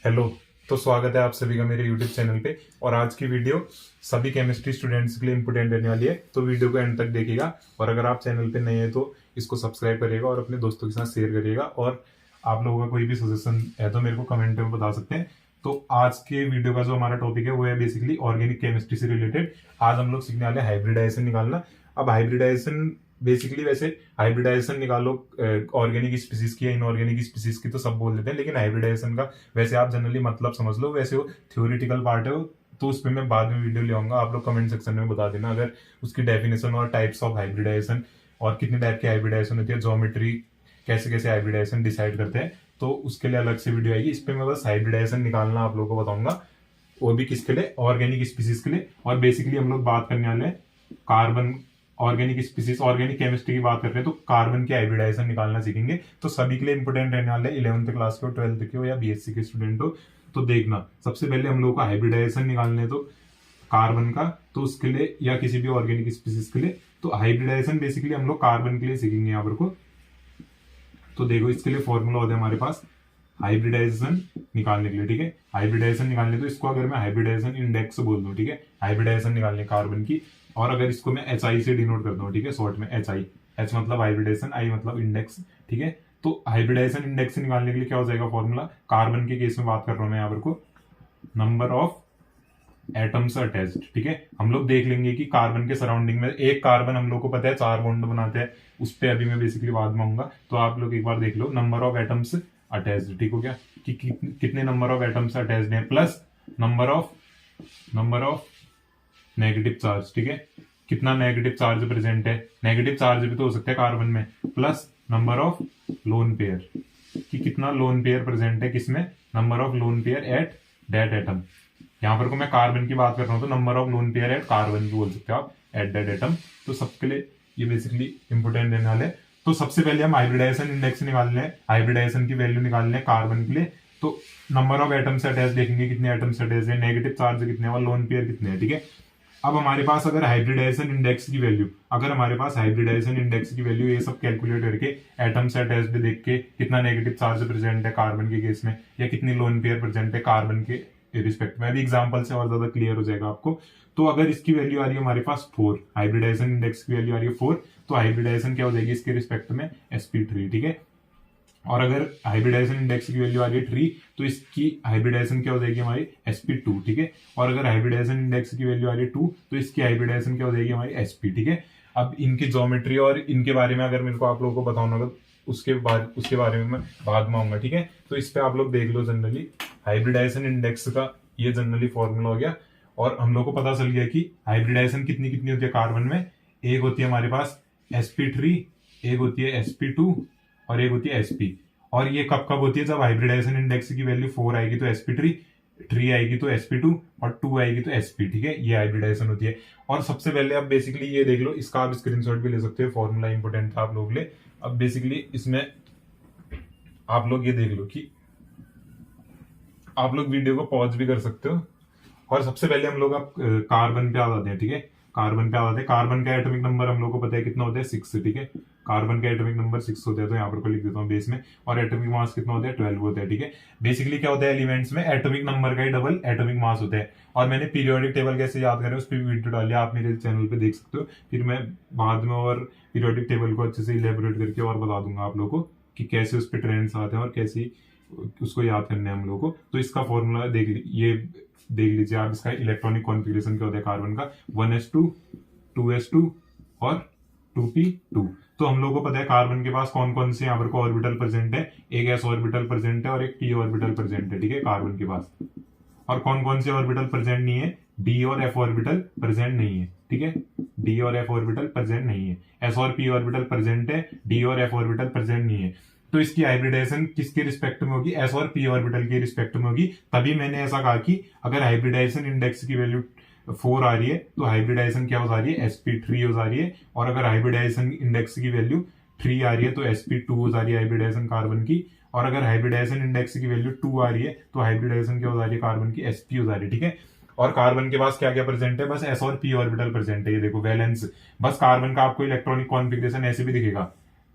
Hello. तो स्वागत है आप सभी का मेरे यूट्यूब चैनल पे। और आज की वीडियो सभी केमिस्ट्री स्टूडेंट्स के लिए इंपॉर्टेंट रहने वाली है, तो वीडियो को एंड तक देखिएगा। और अगर आप चैनल पे नए हैं तो इसको सब्सक्राइब करिएगा और अपने दोस्तों के साथ शेयर करिएगा। और आप लोगों का कोई भी सजेशन है तो मेरे को कमेंट में बता सकते हैं। तो आज के वीडियो का जो हमारा टॉपिक है वो है बेसिकली ऑर्गेनिक केमिस्ट्री से रिलेटेड। आज हम लोग सीखने वाले हैं हाइब्रिडाइजेशन निकालना। अब हाइब्रिडाइजेशन बेसिकली, वैसे हाइब्रिडाइजेशन निकालो ऑर्गेनिक स्पीसीज की या इनऑर्गेनिक स्पीसीज की तो सब बोल देते हैं, लेकिन हाइब्रिडाइजेशन का वैसे आप जनरली मतलब समझ लो, वैसे वो थ्योरेटिकल पार्ट है वो। तो उस पर मैं बाद में वीडियो ले आऊंगा, आप लोग कमेंट सेक्शन में बता देना अगर उसकी डेफिनेशन और टाइप्स ऑफ हाइब्रिडाइजेशन और कितने टाइप की हाइब्रिडाइजेशन होती है, ज्योमेट्री कैसे कैसे हाइब्रिडाइजेशन डिसाइड करते हैं, तो उसके लिए अलग से वीडियो आएगी। इस पर मैं बस हाइब्रिडाइजेशन निकालना आप लोगों को बताऊंगा, वो भी किसके लिए, ऑर्गेनिक स्पीसीज के लिए। और बेसिकली हम लोग बात करने वाले हैं carbon, organic species, organic chemistry की बात कर रहे हैं तो कार्बन की हाइब्रिडाइजेशन निकालना सीखेंगे। तो सभी के लिए इंपोर्टेंट रहने वाले हैं, 11th क्लास के हो, 12th के हो या बीएससी के स्टूडेंट हो। तो देखना, सबसे पहले हम लोगों को हाइब्रिडाइजेशन निकालने है तो कार्बन का, तो उसके लिए या किसी भी ऑर्गेनिक स्पीसीज के लिए तो हाइब्रिडाइजेशन बेसिकली हम लोग कार्बन के लिए सीखेंगे यहाँ पर को। तो देखो, इसके लिए फॉर्मूला होता है हमारे पास हाइब्रिडाइजेशन निकालने के लिए, ठीक है। हाइब्रिडाइजेशन निकालने तो इसको अगर मैं हाइब्रिडाइजेशन इंडेक्स बोल दूं, ठीक है, हाइब्रिडाइजेशन निकालने कार्बन की। और अगर इसको मैं एच आई से डिनोट करता हूँ, ठीक है, शॉर्ट में एच आई, एच मतलब हाइब्रिडाइजेशन, आई मतलब इंडेक्स, ठीक है। तो हाइब्रिडाइजेशन इंडेक्स निकालने के लिए क्या हो जाएगा फॉर्मूला, कार्बन के केस में बात कर रहा हूं मैं यहाँ पर को, नंबर ऑफ एटम्स अटैच्ड, ठीक है। हम लोग देख लेंगे कि कार्बन के सराउंडिंग में एक कार्बन हम लोग को पता है 4 बॉन्ड बनाते हैं, उस पर अभी मैं बेसिकली बाद में आऊंगा। तो आप लोग एक बार देख लो नंबर ऑफ एटम्स अटैच्ड, ठीक हो गया, कि कितने नंबर ऑफ एटम्स अटैच्ड हैं, plus number of negative charge, ठीक है, कितना नेगेटिव चार्ज प्रेजेंट है, नेगेटिव चार्ज भी तो हो सकता है कार्बन में, plus number of lone pair, कि कितना लोन पेयर प्रेजेंट है किसमें, number of lone pair at that atom. यहां पर को मैं कार्बन की बात कर रहा हूं तो number of lone pair at carbon भी बोल सकते हो आप, एट दैट एटम। तो सबके लिए ये बेसिकली इंपोर्टेंट रहने वाले। तो सबसे पहले हम हाइब्रिडाइजेशन इंडेक्स निकालने हैं, हाइब्रिडाइजेशन की वैल्यू निकालने हैं कार्बन के लिए। तो नंबर ऑफ एटम्स अटैच देखेंगे, कितने एटम्स अटैच है, नेगेटिव चार्ज कितने और लोन पेयर कितने हैं, ठीक है। अब हमारे पास अगर हाइब्रिडाइजेशन इंडेक्स की वैल्यू, अगर हमारे पास हाइब्रिडाइजेशन इंडेक्स की वैल्यू ये सब कैलकुलेट करके एटम्स अटैच्ड देख के कितना नेगेटिव चार्ज प्रेजेंट है कार्बन के केस में, या कितनी लोन पेयर प्रेजेंट है कार्बन के रिस्पेक्ट में, अभी एग्जांपल से और ज्यादा क्लियर हो जाएगा आपको। तो अगर इसकी वैल्यू आ रही है हमारे पास 4, हाइब्रिडाइजेशन इंडेक्स की वैल्यू आ रही है 4, तो हाइब्रिडाइजेशन क्या हो जाएगी इसके रिस्पेक्ट में, sp3, ठीक है। और अगर हाइब्रिडाइजेशन इंडेक्स की वैल्यू आ रही है 3, तो इसकी हाइब्रिडाइजेशन क्या हो जाएगी हमारी sp2, ठीक है। और अगर हाइब्रिडाइजेशन इंडेक्स की वैल्यू आ रही है 2, तो इसकी हाइब्रिडाइजेशन क्या हो जाएगी हमारी sp, ठीक है। अब इनकी ज्योमेट्री और इनके बारे में अगर मेरे को आप लोगों को बताना होगा उसके बारे में मैं बाद में आऊंगा, ठीक है। तो इस पे आप लोग देख लो, जनरली हाइब्रिडाइजेशन इंडेक्स का ये जनरली फॉर्मूला हो गया। और हम लोग को पता चल गया कि हाइब्रिडाइजेशन कितनी कितनी होती है कार्बन में, एक होती है हमारे पास sp3, एक होती है sp2 और एक होती है sp। और ये कब कब होती है, जब हाइब्रिडाइजेशन इंडेक्स की वैल्यू 4 आएगी तो sp3, 3 आएगी तो sp2 और 2 आएगी तो sp, ठीक है। ये हाइब्रिडाइजेशन होती है। और सबसे पहले आप बेसिकली ये देख लो, इसका आप स्क्रीनशॉट भी ले सकते हो, फॉर्मूला इंपोर्टेंट था आप लोग ले। अब बेसिकली इसमें आप लोग ये देख लो कि आप लोग वीडियो को पॉज भी कर सकते हो। और सबसे पहले हम लोग अब कार्बन पे आ जाते हैं, ठीक है, कार्बन पे आ जाते हैं। कार्बन का एटॉमिक नंबर हम लोग को पता है कितना होता है, 6, ठीक है। कार्बन का एटॉमिक नंबर 6 होता है, तो यहाँ पर को लिख देता हूँ बेस में। और एटॉमिक मास कितना होता है, 12 होता है, ठीक है। बेसिकली क्या होता है, एलिमेंट्स में एटॉमिक नंबर का ही डबल एटॉमिक मास होता है। और मैंने पीरियोडिक टेबल कैसे याद करें उस पर वीडियो डाली, आप मेरे चैनल पे देख सकते हो। फिर मैं बाद में और पीरियोडिक टेबल को अच्छे से इलेबोरेट करके और बता दूंगा आप लोगों को कि कैसे उस पर ट्रेंड्स आते हैं और कैसे उसको याद करने हैं हम लोग को। तो इसका फॉर्मूला देख लीजिए आप, इसका इलेक्ट्रॉनिक कॉन्फ़िगरेशन क्या होता है कार्बन का, 1s2, 2s2 और 2p2। तो हम लोग को पता है कार्बन के पास कौन कौन से यहाँ पर को ऑर्बिटल प्रेजेंट है, एक s ऑर्बिटल प्रेजेंट है और एक p ऑर्बिटल प्रेजेंट है, ठीक है, कार्बन के पास। और कौन कौन से ऑर्बिटल प्रेजेंट नहीं है, d और f ऑर्बिटल प्रेजेंट नहीं है, ठीक है, d और f ऑर्बिटल प्रेजेंट नहीं है। s और p ऑर्बिटल प्रेजेंट है, d और f ऑर्बिटल प्रेजेंट नहीं है। तो इसकी हाइब्रिडाइजेशन किसके रिस्पेक्ट में होगी, s और p ऑर्बिटल के रिस्पेक्ट में होगी। तभी मैंने ऐसा कहा कि अगर हाइब्रिडाइजेशन इंडेक्स की वैल्यू 4 आ रही है तो हाइब्रिडाइजेशन क्या हो जा रही है, sp3 हो जा रही है। और अगर हाइब्रिडाइजेशन इंडेक्स की वैल्यू 3 आ रही है तो sp2 हो जा रही है हाइब्रिडाइजेशन कार्बन की। और अगर हाइब्रिडाइजेशन इंडेक्स की वैल्यू 2 आ रही है तो हाइब्रिडाइजेशन क्या हो जा रही है कार्बन की, sp हो जा रही है, ठीक है। और कार्बन के पास क्या क्या प्रेजेंट है, बस s और p ऑर्बिटल प्रेजेंट है। ये देखो वैलेंस, बस कार्बन का आपको इलेक्ट्रॉनिक कॉन्फ़िगरेशन ऐसे भी दिखेगा,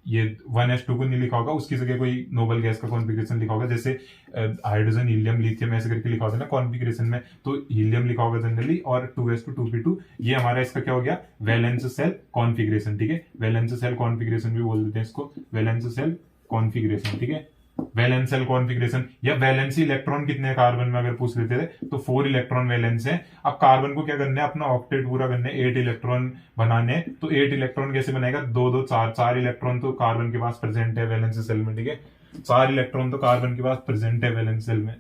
ये 1s2 को नहीं लिखा होगा, उसकी जगह कोई नोबल गैस का कॉन्फ़िगरेशन लिखा होगा, जैसे हाइड्रोजन, हीलियम, लिथियम ऐसे करके लिखा होता है ना कॉन्फ़िगरेशन में, तो हीलियम लिखा होगा जनरली, और 2s2 2p2, ये हमारा इसका क्या हो गया, वैलेंस सेल कॉन्फ़िगरेशन। ठीक है, वैलेंस सेल कॉन्फ़िगरेशन भी बोल देते हैं इसको, वैलेंस सेल कॉन्फ़िगरेशन। ठीक है, वैलेंस सेल कॉन्फ़िगरेशन, या वैलेंसी इलेक्ट्रॉन कितने हैं कार्बन में अगर पूछ लेते थे तो 4 इलेक्ट्रॉन वैलेंस है। अब कार्बन को क्या करना है, अपना ऑक्टेट पूरा करना है, 8 इलेक्ट्रॉन बनाने हैं। तो 8 इलेक्ट्रॉन कैसे बनेगा, 2 2 4 4 इलेक्ट्रॉन तो कार्बन के पास प्रेजेंट है वैलेंस सेल में। ठीक है, 4 इलेक्ट्रॉन तो कार्बन के पास प्रेजेंट है वैलेंस सेल में।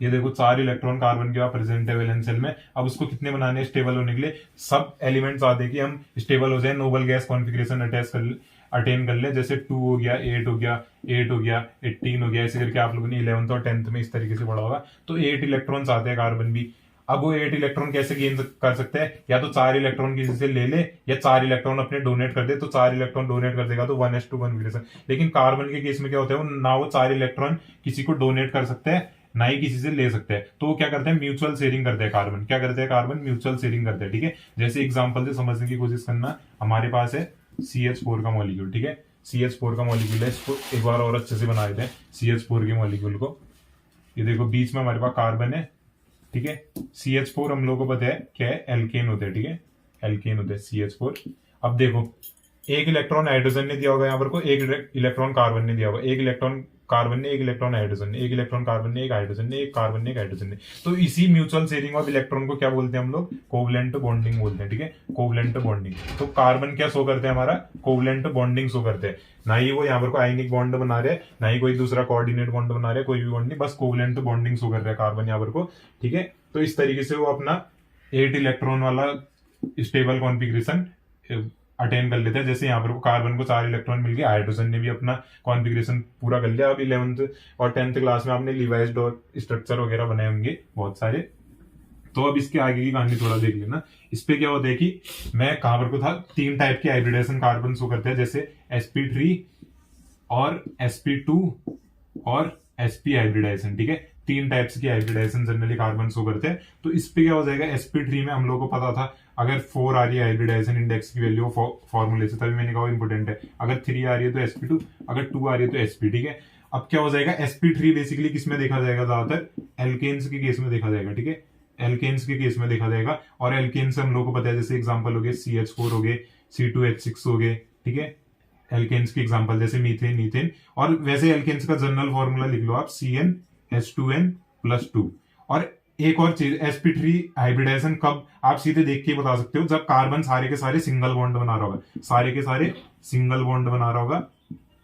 ये देखो 4 इलेक्ट्रॉन कार्बन के पास प्रेजेंट है वैलेंस सेल में। अब उसको कितने बनाने हैं स्टेबल होने के लिए, सब एलिमेंट्स आते हैं कि हम स्टेबल हो जाए, नोबल गैस कॉन्फ़िगरेशन अटेन कर ले, जैसे 2 हो गया, 8 हो गया, 8 हो गया, 18 हो गया, ऐसे करके आप लोगों ने 11th और 10th में इस तरीके से पढ़ा होगा। तो 8 इलेक्ट्रॉन्स आते हैं कार्बन भी। अब वो 8 इलेक्ट्रॉन कैसे गेन कर सकते हैं, या तो 4 इलेक्ट्रॉन किसी से ले ले, या 4 इलेक्ट्रॉन अपने डोनेट कर दे, तो 4 इलेक्ट्रॉन डोनेट कर देगा तो 1s2 कॉन्फ़िगरेशन। लेकिन कार्बन के केस में क्या होता है, ना वो 4 इलेक्ट्रॉन किसी को डोनेट कर सकते हैं, ना ही किसी से ले सकते हैं। तो वो क्या करते हैं, म्यूचुअल शेयरिंग करते हैं कार्बन। क्या करते हैं कार्बन, म्यूचुअल शेयरिंग करते हैं। ठीक है, जैसे एग्जांपल से समझने की कोशिश करना, हमारे पास है CH4 का मॉलिक्यूल। ठीक है, CH4 का मॉलिक्यूल है, इसको एक बार और अच्छे से बना देते हैं CH4 के मॉलिक्यूल को। ये देखो बीच में हमारे पास कार्बन है। ठीक है, CH4 हम लोग को पता है क्या है, एल्केन होते हैं। ठीक है, एल्केन होते हैं CH4। अब देखो एक इलेक्ट्रॉन हाइड्रोजन ने दिया होगा यहाँ पर को, एक इलेक्ट्रॉन कार्बन ने दिया होगा, एक इलेक्ट्रॉन कार्बन ने, एक इलेक्ट्रॉन हाइड्रोजन ने, एक इलेक्ट्रॉन कार्बन ने, एक हाइड्रोजन ने, एक कार्बन ने, एक हाइड्रोजन ने। तो इसी म्यूचुअल शेयरिंग ऑफ इलेक्ट्रॉन को क्या बोलते हैं हम लोग, कोवलेंट बॉन्डिंग बोलते हैं। ठीक है, कोवलेंट बॉन्डिंग। तो कार्बन क्या शो करते हैं, हमारा कोवलेंट बॉन्डिंग शो करते हैं। ना ही वो यहाँ पर को आयनिक बॉन्ड बना रहे हैं, ना ही कोई दूसरा कोऑर्डिनेट बॉन्ड बना रहे हैं, कोई भी बॉन्ड नहीं, बस कोवलेंट बॉन्डिंग शो कर रहा है कार्बन यहाँ पर को। ठीक है, तो इस तरीके से वो अपना 8 इलेक्ट्रॉन वाला स्टेबल कॉन्फ़िगरेशन अटेन कर लेते हैं। जैसे यहाँ पर कार्बन को 4 इलेक्ट्रॉन मिल गए, हाइड्रोजन ने भी अपना कॉन्फ़िगरेशन पूरा कर लिया। अब 11th और 10th क्लास में आपने लिवाइज डॉट स्ट्रक्चर वगैरह बनाए होंगे बहुत सारे। तो अब इसके आगे की कहानी थोड़ा देख लेना। इस पे क्या होता है कि मैं कहां पर को था, 3 टाइप के हाइब्रिडेशन कार्बन शो करते हैं, जैसे sp3 और sp2 और sp हाइब्रिडाइजेशन। ठीक है, 3 टाइप्स की हाइब्रिडाइजेशन जनरली कार्बन शो करते हैं। तो इस पे क्या हो जाएगा, sp3 में हम लोगों को पता था अगर 4 आ रही है हाइब्रिडाइजेशन इंडेक्स की वैल्यू फॉर्मूले से, तभी मैंने कहा इंपोर्टेंट है। अगर 3 आ रही है तो sp2, अगर 2 आ रही है तो sp। ठीक है, अब क्या हो जाएगा, sp3 बेसिकली किसमें देखा जाएगा, ज्यादातर एल्केन्स के केस में देखा जाएगा। ठीक है, एल्केन्स के केस में देखा जाएगा। और एल्केन्स हम लोग को पता है, जैसे एग्जांपल हो गए CH4 हो गए, C2H6 हो गए। ठीक है, एल्केन्स के एग्जांपल जैसे मीथेन, मीथेन। और वैसे एल्केन्स का जनरल फॉर्मूला लिख लो आप, CnH2n+2। और एक और चीज, sp3 हाइब्रिडाइजेशन कब आप सीधे देख के बता सकते हो, जब कार्बन सारे के सारे सिंगल बॉन्ड बना रहा होगा, सारे के सारे सिंगल बॉन्ड बना रहा होगा,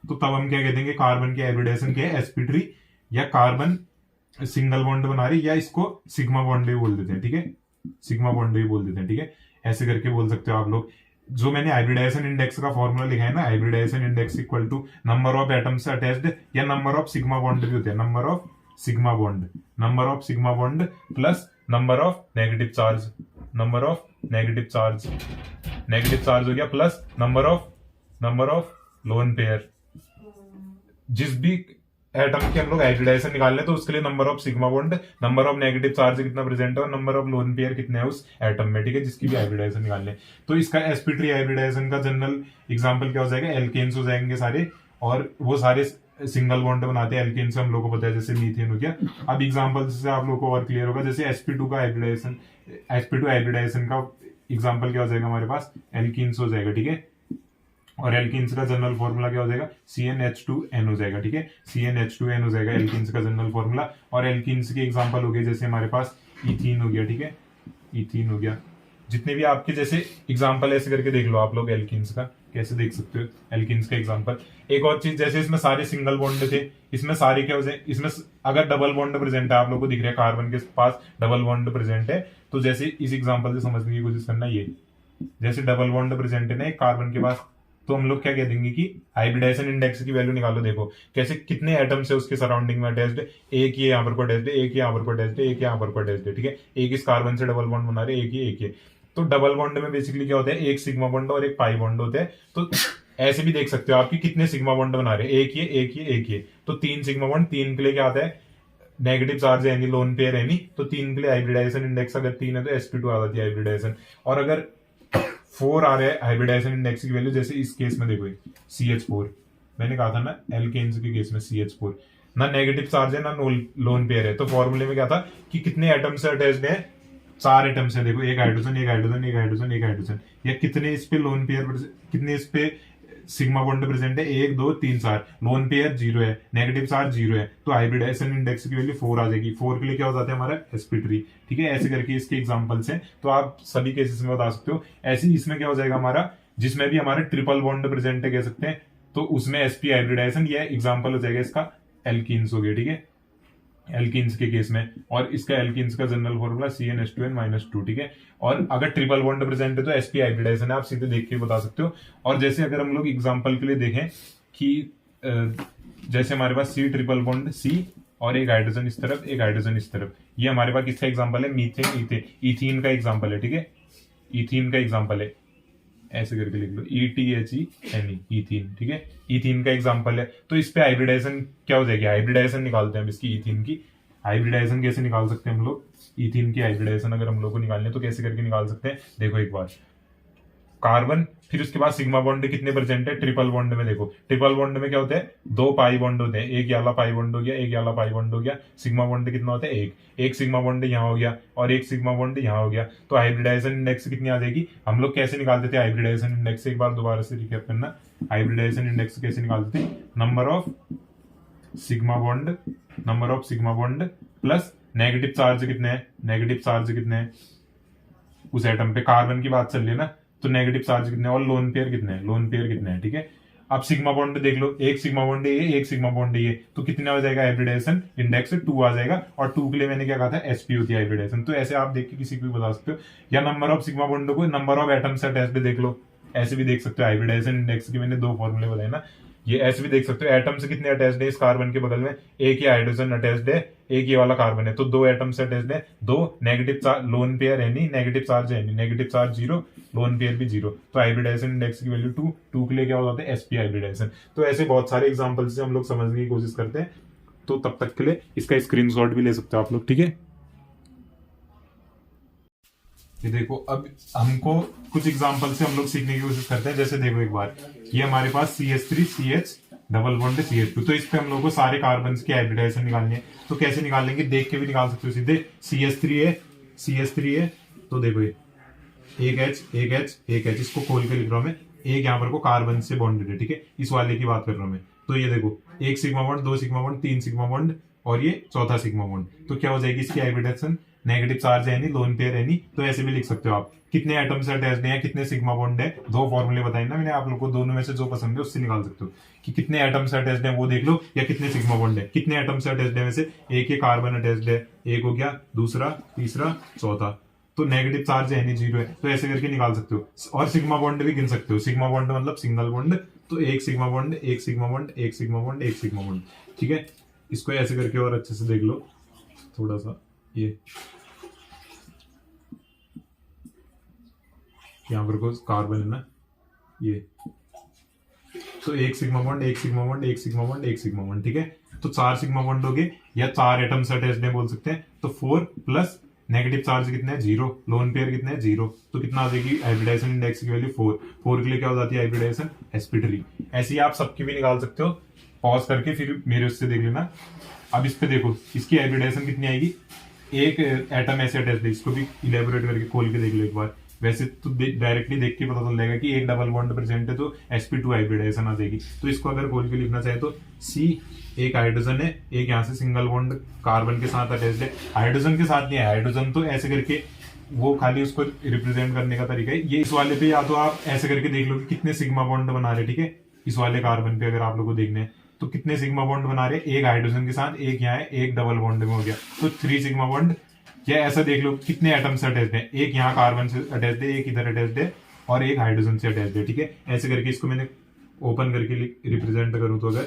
तो तब हम क्या कह देंगे, कार्बन की हाइब्रिडाइजेशन क्या है, sp3, या कार्बन सिंगल बॉन्ड बना रही, या इसको सिग्मा बॉन्ड भी बोल देते हैं। ठीक है, सिग्मा बॉन्ड भी बोल देते हैं। ठीक है, ऐसे करके बोल सकते हो आप लोग। जो मैंने हाइब्रिडाइजेशन इंडेक्स का फॉर्मूला लिखा है ना, hybridisation index equal to number of atoms attached, या नंबर ऑफ सिग्मा बॉन्ड भी होते हैं, number of sigma bond, number of sigma bond plus number of negative charge, number of negative charge, negative charge हो गया, plus number of lone pair. जिस भी atom के हम लोग हाइब्रिडाइजेशन निकाल ले तो उसके लिए number of sigma bond, number of negative charge कितना प्रेजेंट है, और नंबर ऑफ लोन पेयर कितने हैं उस एटम में। ठीक है, जिसकी भी हाइब्रिडाइजेशन निकाल ले। तो इसका sp3 हाइब्रिडाइजेशन का जनरल एग्जांपल क्या हो जाएगा, एल्केन्स हो जाएंगे सारे, और वो सारे सिंगल बॉन्ड बनाते हैं एल्केन से, हम लोग को पता है, जैसे मीथेन हो गया। अब एग्जांपल से आप लोग को और क्लियर होगा, जैसे sp2 का हाइब्रिडाइजेशन, sp2 हाइब्रिडाइजेशन का एग्जांपल क्या हो जाएगा, हमारे पास एल्कीन्स हो जाएगा। ठीक है, और एल्कीन्स का जनरल फॉर्मूला क्या हो जाएगा, CnH2n हो जाएगा। ठीक है, CnH2n हो जाएगा एल्कीन्स का जनरल फॉर्मूला। और एल्कीन्स के एग्जांपल हो गए, जैसे हमारे पास इथीन हो गया। ठीक है, इथीन हो गया। जितने भी आपके जैसे एग्जांपल ऐसे करके देख लो आप लोग, एल्कीन्स का कैसे देख सकते हो, एल्कीन्स का एग्जांपल। एक और चीज, जैसे इसमें सारे सिंगल बॉन्ड थे, इसमें सारे क्या हो जाए, इसमें अगर डबल बॉन्ड प्रेजेंट है, आप लोग को दिख रहा है कार्बन के पास डबल बॉन्ड प्रेजेंट है, तो जैसे इस एग्जांपल से समझने की कोशिश करना, ये जैसे डबल बॉन्ड प्रेजेंट है ना एक कार्बन के पास, तो हम लोग क्या कह देंगे कि हाइब्रिडाइजेशन इंडेक्स की वैल्यू निकालो। देखो कैसे, कितने एटम्स है उसके सराउंडिंग में अटैच्ड, एक ये यहाँ पर को अटैच्ड है, एक यहाँ पर को अटैच्ड है, एक यहाँ पर को अटैच्ड है। ठीक है, एक इस कार्बन से डबल बॉन्ड बना रहे, एक ये। तो डबल बॉन्ड में बेसिकली क्या होता है, एक सिग्मा बॉन्ड और एक पाई बॉन्ड होता है। तो ऐसे भी देख सकते हो आपकी कितने सिग्मा बॉन्ड बना रहे हैं, एक ये। तो 3 सिग्मा बॉन्ड, 3 के लिए क्या आता है, नेगेटिव चार्ज है नहीं, लोन पेयर है नहीं, तो 3 के लिए हाइब्रिडाइजेशन इंडेक्स अगर 3 है तो sp2 आ जाती है हाइब्रिडाइजेशन। और अगर 4 आ रहा है हाइब्रिडाइजेशन इंडेक्स की वैल्यू, जैसे इस केस में देखो CH4, मैंने कहा था ना एल्केन्स के केस में CH4 ना नेगेटिव चार्ज है ना लोन पेयर है, तो फॉर्मूले में क्या था कि कितने एटम से अटैच्ड है, 4 एटम्स है, देखो एक हाइड्रोजन एक हाइड्रोजन एक हाइड्रोजन एक हाइड्रोजन, या कितने इस पे लोन पेयर, कितने इस पे सिग्मा बॉन्ड प्रेजेंट है, 1 2 3 4, लोन पेयर 0 है, नेगेटिव चार्ज 0 है, तो हाइब्रिडाइजेशन इंडेक्स की वैल्यू 4 आ जाएगी। 4 के लिए क्या हो जाता है हमारा sp3, ठीक है। ऐसे करके इसके एग्जांपल्स हैं, तो आप सभी केसेस में बता सकते हो। ऐसे ही इसमें क्या हो जाएगा हमारा, जिसमें भी हमारे ट्रिपल बॉन्ड प्रेजेंट है कह सकते हैं, तो उसमें sp हाइब्रिडाइजेशन, ये एग्जाम्पल हो जाएगा इसका एल्कीन्स हो गया, ठीक है, एल्कीन्स के केस में। और इसका एल्कीन्स का जनरल फॉर्मूला CnH2n-2, ठीक है। और अगर ट्रिपल बॉन्ड प्रेजेंट है तो sp हाइब्रिडाइजेशन है, आप सीधे देख के बता सकते हो। और जैसे अगर हम लोग एग्जांपल के लिए देखें कि जैसे हमारे पास C ट्रिपल बॉन्ड C और एक हाइड्रोजन इस तरफ एक हाइड्रोजन इस तरफ, ये हमारे पास किसका एग्जाम्पल है, मीथेन इथेन इथीन का एग्जाम्पल है, ठीक है, इथीन का एग्जाम्पल है, ऐसे करके लिख लो ETHENE इथीन, ठीक है, इथीन का एग्जांपल है। तो इस पे हाइब्रिडाइजेशन क्या हो जाएगी, हाइब्रिडाइजेशन निकालते हैं हम इसकी, इथीन की हाइब्रिडाइजेशन कैसे निकाल सकते हैं हम लोग, इथीन की हाइब्रिडाइजेशन अगर हम लोग को निकालनी है तो कैसे करके निकाल सकते हैं, देखो एक बार कार्बन, फिर उसके बाद सिग्मा बॉन्ड कितने प्रेजेंट है, ट्रिपल बॉन्ड में देखो, ट्रिपल बॉन्ड में क्या होता है, 2 पाई बॉन्ड होते हैं, एक वाला पाई बॉन्ड हो गया, एक वाला पाई बॉन्ड हो गया, सिग्मा बॉन्ड कितना होता है, एक सिग्मा बॉन्ड यहाँ हो गया और एक सिग्मा बॉन्ड यहाँ हो गया, तो हाइब्रिडाइजेशन इंडेक्स कितनी आ जाएगी, हम लोग कैसे निकालते थे हाइब्रिडाइजेशन इंडेक्स, एक बार दोबारा से रिकैप करना, हाइब्रिडाइजेशन इंडेक्स कैसे निकालते थे, number of sigma bond plus negative charge कितने हैं, नेगेटिव चार्ज कितने हैं उस एटम पे, कार्बन की बात चल रही है ना, तो नेगेटिव चार्ज कितने हैं, और लोन पेयर कितने हैं, लोन पेयर कितने हैं, ठीक है। अब सिग्मा बॉन्ड देख लो, एक सिग्मा बॉन्ड है ये, एक सिग्मा बॉन्ड है ये, तो कितना हो जाएगा हाइब्रिडाइजेशन इंडेक्स 2 आ जाएगा, और 2 के लिए मैंने क्या कहा था sp होती है हाइब्रिडाइजेशन। तो ऐसे आप देख के किसी को भी बता सकते हो, या नंबर ऑफ सिग्मा बॉन्ड को नंबर ऑफ एटम्स अटैच्ड देख लो, ऐसे भी देख सकते हो। हाइब्रिडाइजेशन इंडेक्स के मैंने 2 फॉर्मूले बताए ना, ये ऐसे भी देख सकते हो, एटम से कितने अटैच्ड है इस कार्बन के बगल में, एक ही हाइड्रोजन अटैच्ड है, एक ये वाला कार्बन है, तो 2 एटम से अटैच्ड है, 2 नेगेटिव चार्ज, लोन पेयर है नहीं, नेगेटिव चार्ज है नहीं, नेगेटिव चार्ज 0, लोन पेयर भी 0, तो हाइब्रिडाइजेशन इंडेक्स की वैल्यू 2 के लिए क्या हो जाता है sp हाइब्रिडाइजेशन। तो ऐसे बहुत सारे एग्जांपल से हम लोग समझने की कोशिश करते हैं, तो तब तक के लिए इसका स्क्रीनशॉट भी ले सकते हो आप लोग, ठीक है। ये देखो, अब हमको कुछ एग्जांपल से हम लोग सीखने की कोशिश करते हैं, जैसे देखो एक बार, ये हमारे पास CH3 CH double bond CH2, तो इस पे हम लोग को सारे कार्बन की हाइब्रिडाइजेशन निकालनी है, तो कैसे निकाल लेंगे, देख के भी निकाल सकते हो सीधे, CH3 है, तो देखो ये एक H, इसको खोल के लिख रहा हूं मैं, एक यहाँ पर को कार्बन से बॉन्डेड है, ठीक है, इस वाले की बात कर रहा हूं मैं, तो ये देखो 1 sigma bond 2 sigma bond 3 sigma bond और ये चौथा सिग्मा बॉन्ड, तो क्या हो जाएगी इसकी हाइब्रिडाइजेशन, नेगेटिव चार्ज है नहीं, लोन पेयर है नहीं, तो ऐसे भी लिख सकते हो आप, कितने एटम से अटैच्ड है, कितने सिग्मा बॉन्ड है, 2 फॉर्मूले बताए ना मैंने आप लोग को, दोनों में से जो पसंद है उससे निकाल सकते हो कि कितने एटम से अटैच्ड है वो देख लो, या कितने सिग्मा बॉन्ड है, कितने एटम से अटैच्ड है में से, एक ये कार्बन अटैच्ड है, एक हो गया, दूसरा, तीसरा, चौथा, तो नेगेटिव चार्ज है नहीं, 0 है, तो ऐसे करके निकाल सकते हो। और सिग्मा बॉन्ड भी गिन सकते हो, सिग्मा बॉन्ड मतलब सिंगल बॉन्ड, तो एक सिग्मा बॉन्ड एक सिग्मा बॉन्ड एक सिग्मा बॉन्ड एक सिग्मा बॉन्ड, ठीक है। इसको ऐसे करके और अच्छे से देख लो थोड़ा सा, ये यहाँ पर को कार्बन है ना, ये तो एक सिग्मा बॉन्ड एक सिग्मा बॉन्ड एक सिग्मा बॉन्ड एक सिग्मा बॉन्ड, ठीक है, तो 4 सिग्मा बॉन्ड हो गए, या 4 एटम से अटैच्ड है बोल सकते हैं, तो 4 प्लस नेगेटिव चार्ज कितने हैं 0, लोन पेयर कितने हैं 0, तो कितना आ जाएगी हाइब्रिडाइजेशन इंडेक्स की वैल्यू 4 के लिए क्या हो जाती है हाइब्रिडाइजेशन sp3। ऐसे ही आप सबकी भी निकाल सकते हो, पॉज करके फिर मेरे उससे देख लेना। अब इस पे देखो, इसकी हाइब्रिडाइजेशन कितनी आएगी, एक एटम ऐसे अटैच्ड है, इसको भी इलेबोरेट करके खोल के देख लो एक बार, वैसे तो डायरेक्टली देख के पता चल जाएगा कि एक डबल बॉन्ड प्रेजेंट है तो sp2 हाइब्रिडाइजेशन आ जाएगी। तो इसको अगर खोल के लिखना चाहे तो C, एक हाइड्रोजन है, एक यहाँ से सिंगल बॉन्ड कार्बन के साथ अटैच्ड है, हाइड्रोजन के साथ नहीं है, हाइड्रोजन तो ऐसे करके वो खाली उसको रिप्रेजेंट करने का तरीका है। ये इस वाले पे या तो आप ऐसे करके देख लो कि कितने सिग्मा बॉन्ड बना रहे, ठीक है, इस वाले कार्बन पे अगर आप लोगों को देखने हैं तो कितने सिग्मा बॉन्ड बना रहे, एक हाइड्रोजन के साथ, एक यहाँ है, एक डबल बॉन्ड में हो गया, तो 3 सिग्मा बॉन्ड। या ऐसा देख लो कितने एटम से अटैच्ड है, एक यहाँ कार्बन से अटैच्ड है, एक इधर अटैच्ड है और एक हाइड्रोजन से अटैच्ड है, ठीक है। ऐसे करके इसको मैंने ओपन करके रिप्रेजेंट करूँ तो अगर,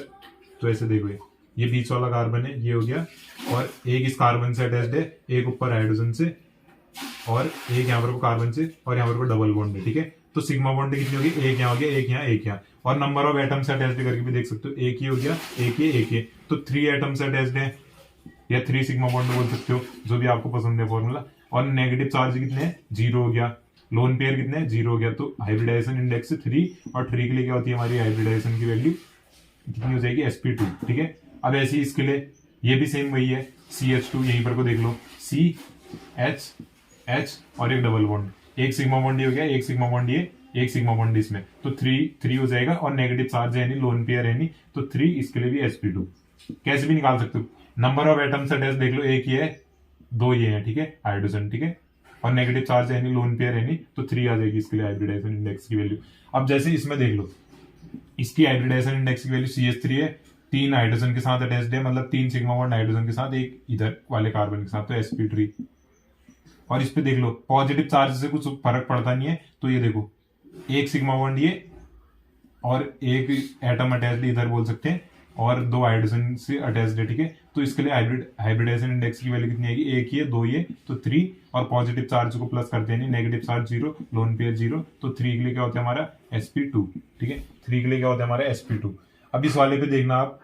तो ऐसे देखो ये बीच वाला कार्बन है, ये हो गया, और एक इस कार्बन से अटैच्ड है, एक ऊपर हाइड्रोजन से, और एक यहाँ पर को कार्बन से, और यहाँ पर को डबल बॉन्ड है, ठीक है। तो सिग्मा बॉन्ड कितनी होगी, एक यहाँ हो गया, एक यहाँ, एक यहाँ, और नंबर ऑफ एटम से अटैच्ड करके भी देख सकते हो, एक ही हो गया, एक ये, तो 3 एटम से अटैच्ड है, या 3 सिग्मा बॉन्ड बोल सकते हो, जो भी आपको पसंद है फॉर्मूला। और नेगेटिव चार्ज कितने हैं, 0 हो गया, लोन पेयर कितने 0 हो गया, तो हाइब्रिडाइजेशन इंडेक्स 3, और 3 के लिए क्या होती है हमारी हाइब्रिडाइजेशन की वैल्यू कितनी हो जाएगी sp2। ठीक है, अब ऐसे ही इसके लिए ये भी सेम वही है, CH2 यहीं पर को देख लो, CH और एक डबल बॉन्ड, एक सिग्मा बॉन्ड ये हो गया, एक सिग्मा बॉन्ड ये, एक सिग्मा बॉन्ड इसमें, तो 3 हो जाएगा, और नेगेटिव चार्ज है नहीं, लोन पेयर है नहीं, तो 3 इसके लिए भी sp2। कैसे भी निकाल सकते हो, नंबर ऑफ एटम्स अटैच देख लो, एक ये है, 2 ये है, ठीक है, हाइड्रोजन, ठीक है, और नेगेटिव चार्ज है नहीं, लोन पेयर है नहीं, तो 3 आ जाएगी इसके लिए हाइब्रिडाइजेशन इंडेक्स की वैल्यू। अब जैसे इसमें देख लो, इसकी हाइब्रिडाइजेशन इंडेक्स की वैल्यू CH3 है, 3 हाइड्रोजन के साथ अटैच्ड है, मतलब 3 सिग्मा बॉन्ड हाइड्रोजन के साथ, एक इधर वाले कार्बन के साथ, तो sp3। और इस पे देख लो पॉजिटिव चार्ज से कुछ फर्क पड़ता नहीं है, तो ये देखो एक सिग्मा बॉन्ड ये और एक एटम अटैच्ड इधर बोल सकते हैं, और 2 हाइड्रोजन से अटैच्ड है, ठीक है, तो इसके लिए हाइब्रिडाइजेशन इंडेक्स की वैल्यू कितनी आएगी, एक ये, 2 ये, तो 3, और पॉजिटिव चार्ज को प्लस करते हैं, नेगेटिव चार्ज 0, लोन पेयर 0, तो 3 के लिए क्या होता है हमारा sp2। ठीक है, 3 के लिए क्या होता है हमारा sp2। अब इस वाले पे देखना आप,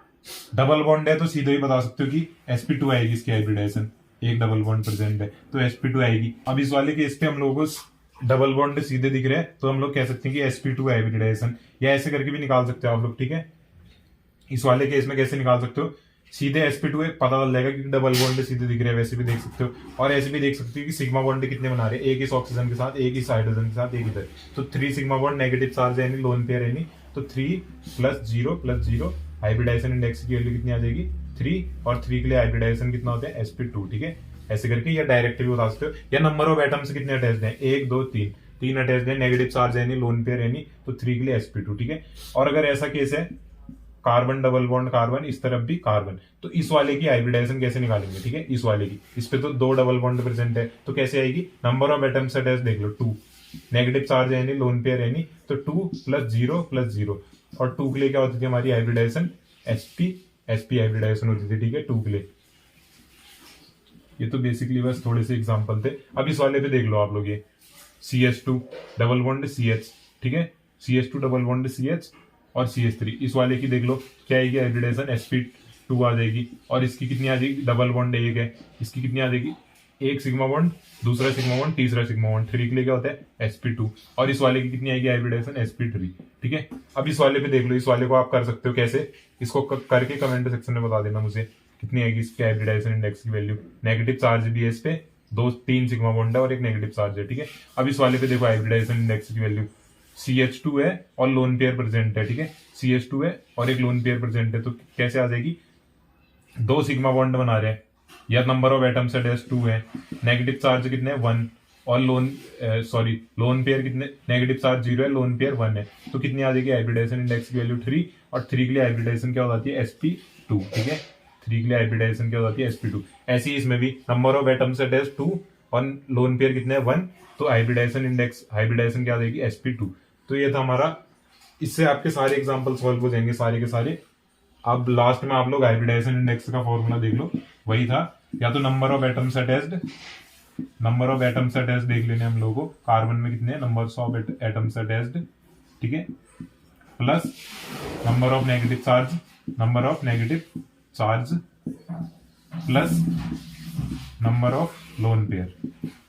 डबल बॉन्ड है तो सीधे ही बता सकते हो कि sp2 आएगी इसकी हाइब्रिडाइजेशन, एक डबल बॉन्ड प्रेजेंट है तो sp2 आएगी। अब इस वाले केस पे हम लोगों को डबल बॉन्ड सीधे दिख रहे हैं, तो हम लोग कह सकते हैं कि sp2 हाइब्रिडाइजेशन, या ऐसे करके भी निकाल सकते हो आप लोग। ठीक है, इस वाले केस में कैसे निकाल सकते हो, सीधे sp2 पता चल जाएगा कि डबल बॉन्ड सीधे दिख रहे हैं, वैसे भी देख सकते हो, और ऐसे भी देख सकते हो कि सिग्मा बॉन्ड कितने बना रहे हैं, एक इस ऑक्सीजन के साथ, एक इस हाइड्रोजन के साथ, एक इधर, तो 3 सिग्मा बॉन्ड, नेगेटिव चार्ज है नहीं, लोन पेयर है नहीं, तो 3 + 0 हाइब्रिडाइजेशन इंडेक्स की वैल्यू कितनी आ जाएगी 3, और 3 के लिए हाइब्रिडाइजेशन कितना होता है sp2। ठीक है, ऐसे करके, या डायरेक्ट भी बता सकते हो, या नंबर ऑफ एटम्स कितने अटैच्ड हैं, 1 2 3 अटैच्ड है, नेगेटिव चार्ज है नहीं, लोन पेयर है नहीं, तो 3 के लिए sp2। ठीक है, और अगर ऐसा केस है कार्बन डबल बॉन्ड कार्बन, इस तरफ भी कार्बन, तो इस वाले की हाइब्रिडाइजेशन कैसे निकालेंगे। ठीक है, इस वाले की, इस पे तो 2 डबल बॉन्ड प्रेजेंट है, तो कैसे आएगी, नंबर ऑफ एटम्स अटैच्ड देख लो 2, नेगेटिव चार्ज है नहीं, लोन पेयर है नहीं, तो 2 + 0, और 2 के लिए क्या होती थी हमारी हाइब्रिडाइजेशन sp हाइब्रिडाइजेशन होती थी। ठीक है, 2 के लिए। ये तो बेसिकली बस थोड़े से एग्जांपल थे। अब इस वाले पे देख लो आप लोग, ये CH2 डबल बॉन्ड CH, ठीक है, CH2 डबल बॉन्ड CH और CH3, इस वाले की देख लो क्या आएगी हाइब्रिडाइजेशन sp2 आ जाएगी, और इसकी कितनी आ जाएगी, डबल बॉन्ड एक है, इसकी कितनी आ जाएगी, एक सिग्मा बॉन्ड, दूसरा सिग्मा बॉन्ड, तीसरा सिग्मा बॉन्ड, 3 के लिए क्या होता है sp2, और इस वाले की कितनी आएगी हाइब्रिडाइजेशन sp3। ठीक है, अब इस वाले पे देख लो, इस वाले को आप कर सकते हो कैसे, इसको करके कमेंट सेक्शन में बता देना मुझे कितनी आएगी इसकी हाइब्रिडाइजेशन इंडेक्स की वैल्यू। नेगेटिव चार्ज भी है इस पे, 3 सिग्मा बॉन्ड है और एक नेगेटिव चार्ज है। ठीक है, अब इस वाले पे देखो हाइब्रिडाइजेशन इंडेक्स की वैल्यू CH2 है और लोन पेयर प्रेजेंट है। ठीक है, CH2 है और एक लोन पेयर प्रेजेंट है, तो कैसे आ जाएगी, 2 सिग्मा बॉन्ड बना रहे हैं, या नंबर ऑफ एटम्स अटैच्ड 2 है, नेगेटिव चार्ज कितने 1, और लोन पेयर कितने, नेगेटिव चार्ज 0 है, लोन पेयर 1 है, तो कितनी आ जाएगी हाइब्रिडाइजेशन इंडेक्स की वैल्यू 3, और 3 के लिए हाइब्रिडाइजेशन क्या हो जाती है sp2। ठीक है, 3 के लिए हाइब्रिडाइजेशन क्या हो जाती है sp2। ऐसे ही इसमें भी नंबर ऑफ एटम्स अटैच्ड 2 और लोन पेयर कितने 1, तो हाइब्रिडाइजेशन क्या आ जाएगी sp2। तो ये था हमारा, इससे आपके सारे एग्जांपल सॉल्व हो जाएंगे सारे के सारे। अब लास्ट में आप लोग हाइब्रिडाइजेशन इंडेक्स का फॉर्मूला देख लो, वही था, या तो नंबर ऑफ एटम्स अटैच्ड देख लेने हम लोगों को, कार्बन में कितने हैं, नंबर ऑफ एटम्स अटैच्ड, ठीक है, plus number of negative charge plus number of lone pair,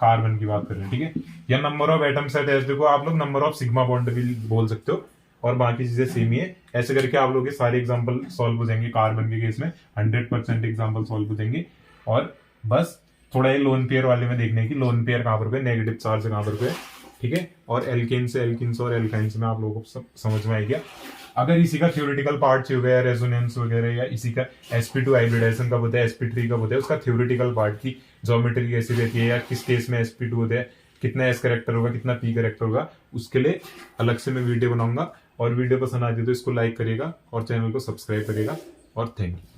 carbon की बात कर रहे हैं। ठीक है, या नंबर ऑफ एटम्स अटैच्ड को आप लोग नंबर ऑफ सिग्मा बॉन्ड भी बोल सकते हो, और बाकी चीजें सेम ही है। ऐसे करके आप लोग के सारे एग्जांपल सॉल्व हो जाएंगे। कार्बन के केस में 100% एग्जांपल सॉल्व हो जाएंगे। और बस थोड़ा ये लोन पेयर वाले में देखने की, लोन पेयर कहां पर, नेगेटिव चार्ज कहां पर है। ठीक है, और एल्केन्स और एल्काइंस में आप लोगों को समझ में आएगा। अगर इसी का थ्योरेटिकल पार्ट चाहिए गया, रेजोनेंस वगैरह, या इसी का sp2 हाइब्रिडाइजेशन कब होता है, sp3 कब होता है, उसका थ्योरेटिकल पार्ट की ज्योमेट्री कैसी रहती है, या किस केस में sp2 होता है, कितना s करेक्टर होगा, कितना p करेक्टर होगा, उसके लिए अलग से मैं वीडियो बनाऊंगा। और वीडियो पसंद आ जाए तो इसको लाइक करिएगा और चैनल को सब्सक्राइब करिएगा। और थैंक यू।